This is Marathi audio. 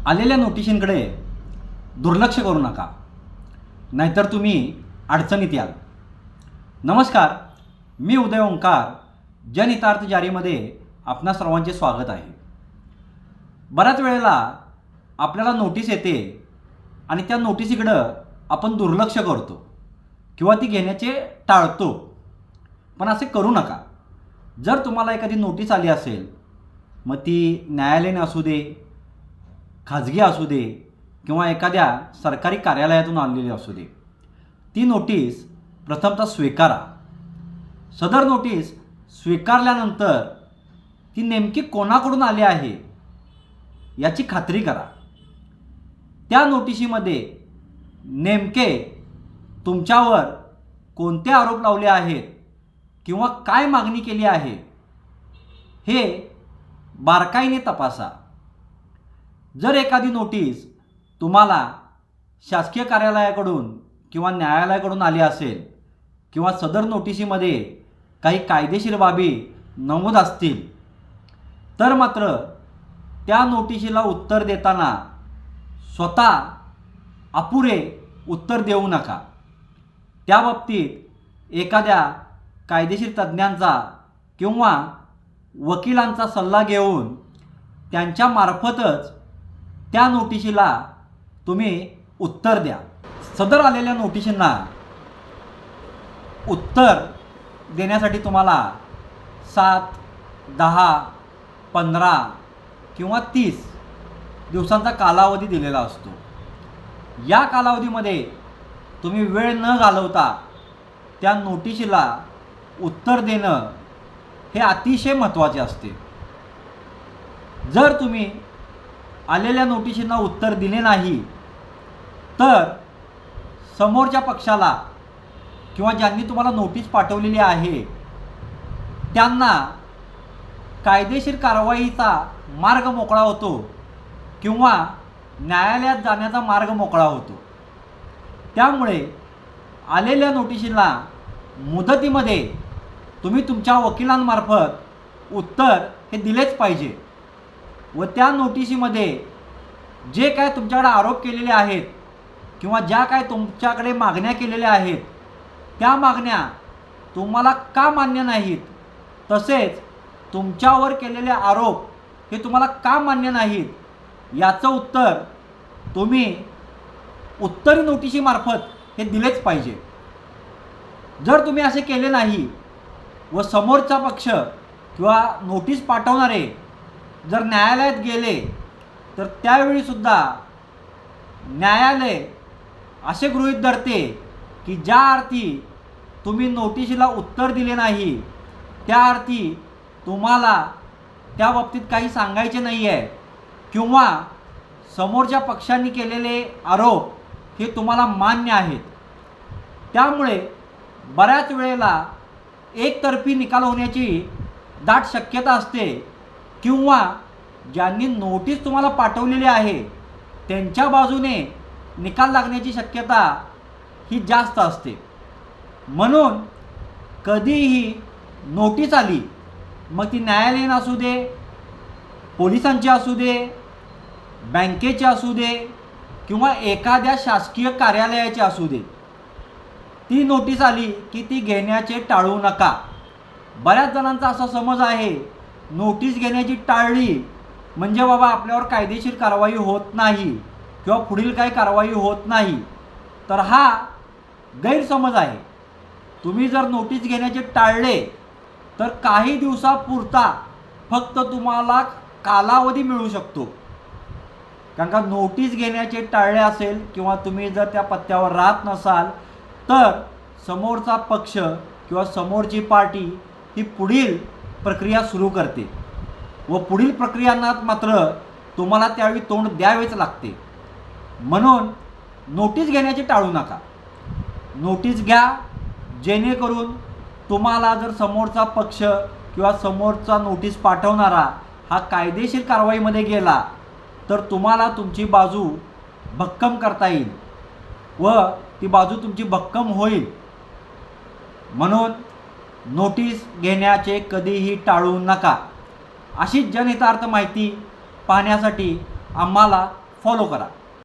आलेल्या नोटिशींकडे दुर्लक्ष करू नका, नाहीतर तुम्ही अडचणीत याल. नमस्कार, मी उदय ओंकार. जनहितार्थ जारीमध्ये आपणा सर्वांचे स्वागत आहे. बऱ्याच वेळेला आपल्याला नोटीस येते आणि त्या नोटिसीकडं आपण दुर्लक्ष करतो किंवा ती घेण्याचे टाळतो. पण असे करू नका. जर तुम्हाला एखादी नोटीस आली असेल, मग ती न्यायालयीन असू दे, खाजगी असू दे किंवा एखाद्या सरकारी कार्यालयातून आलेली असू दे, ती नोटीस प्रथमतः स्वीकारा. सदर नोटीस स्वीकारल्यानंतर ती नेमकी कोणाकडून आली आहे याची खात्री करा. त्या नोटिशीमध्ये नेमके तुमच्यावर कोणते आरोप लावले आहेत किंवा काय मागणी केली आहे हे बारकाईने तपासा. जर एखादी नोटीस तुम्हाला शासकीय कार्यालयाकडून किंवा न्यायालयाकडून आली असेल किंवा सदर नोटिशीमध्ये काही कायदेशीर बाबी नमूद असतील, तर मात्र त्या नोटिशीला उत्तर देताना स्वतः अपुरे उत्तर देऊ नका. त्या बाबतीत एखाद्या कायदेशीर तज्ज्ञांचा किंवा वकिलांचा सल्ला घेऊन त्यांच्यामार्फतच त्या नोटिशीला तुम्ही उत्तर द्या. सदर आलेल्या नोटिशींना उत्तर देण्यासाठी तुम्हाला 7, 10, 15 किंवा 30 दिवसांचा कालावधी दिलेला असतो. या कालावधीमध्ये तुम्ही वेळ न घालवता त्या नोटिशीला उत्तर देणं हे अतिशय महत्त्वाचे असते. जर तुम्ही आलेल्या नोटिशींना उत्तर दिले नाही, तर समोरच्या पक्षाला किंवा ज्यांनी तुम्हाला नोटीस पाठवलेली आहे त्यांना कायदेशीर कारवाईचा मार्ग मोकळा होतो किंवा न्यायालयात जाण्याचा मार्ग मोकळा होतो. त्यामुळे आलेल्या नोटिशीला मुदतीमध्ये तुम्ही तुमच्या वकिलांमार्फत उत्तर हे दिलेच पाहिजे व त्या नोटिशीमध्ये जे काय तुमच्याकडे आरोप केलेले आहेत किंवा ज्या काय तुमच्याकडे मागण्या केलेल्या आहेत त्या मागण्या तुम्हाला का मान्य नाहीत, तसेच तुमच्यावर केलेले आरोप हे तुम्हाला का मान्य नाहीत, याचं उत्तर तुम्ही उत्तरी नोटिशीमार्फत हे दिलेच पाहिजे. जर तुम्ही असे केले नाही व समोरचा पक्ष किंवा नोटीस पाठवणारे जर न्यायालयात गेले, तर त्यावेळीसुद्धा न्यायालय असे गृहीत धरते की ज्या अर्थी तुम्ही नोटिशीला उत्तर दिले नाही त्या अर्थी तुम्हाला त्या बाबतीत काही सांगायचे नाही आहे किंवा समोरच्या पक्षांनी केलेले आरोप हे तुम्हाला मान्य आहेत. त्यामुळे बऱ्याच वेळेला एकतर्फी निकाल होण्याची दाट शक्यता असते किंवा ज्यांनी नोटीस तुम्हाला पाठवलेली आहे त्यांच्या बाजूने निकाल लागण्याची शक्यता ही जास्त असते. म्हणून कधीही नोटीस आली, मग ती न्यायालयीन असू दे, पोलिसांची असू दे, बँकेची असू दे किंवा एखाद्या शासकीय कार्यालयाची असू दे, ती नोटीस आली की ती घेण्याचे टाळू नका. बऱ्याच जणांचा असा समज आहे, नोटीस घेण्याची टाळली म्हणजे बाबा आपल्यावर कायदेशीर कारवाई होत नाही किंवा पुढील काही कारवाई होत नाही. तर हा गैरसमज आहे. तुम्ही जर नोटीस घेण्याचे टाळले तर काही दिवसापुरता फक्त तुम्हाला कालावधी मिळू शकतो. कारण का नोटीस घेण्याचे टाळले असेल किंवा तुम्ही जर त्या पत्त्यावर राहत नसाल, तर समोरचा पक्ष किंवा समोरची पार्टी ही पुढील प्रक्रिया सुरू करते व पुढील प्रक्रियांना मात्र तुम्हाला त्यावेळी तोंड द्यावेच लागते. म्हणून नोटीस घेण्याचे टाळू नका. नोटीस घ्या, जेणेकरून तुम्हाला जर समोरचा पक्ष किंवा समोरचा नोटीस पाठवणारा हा कायदेशीर कारवाईमध्ये गेला तर तुम्हाला तुमची बाजू भक्कम करता येईल व ती बाजू तुमची भक्कम होईल. म्हणून नोटीस घेण्याचे कधीही टाळू नका. अशीच जनहितार्थ माहिती पाहण्यासाठी आम्हाला फॉलो करा.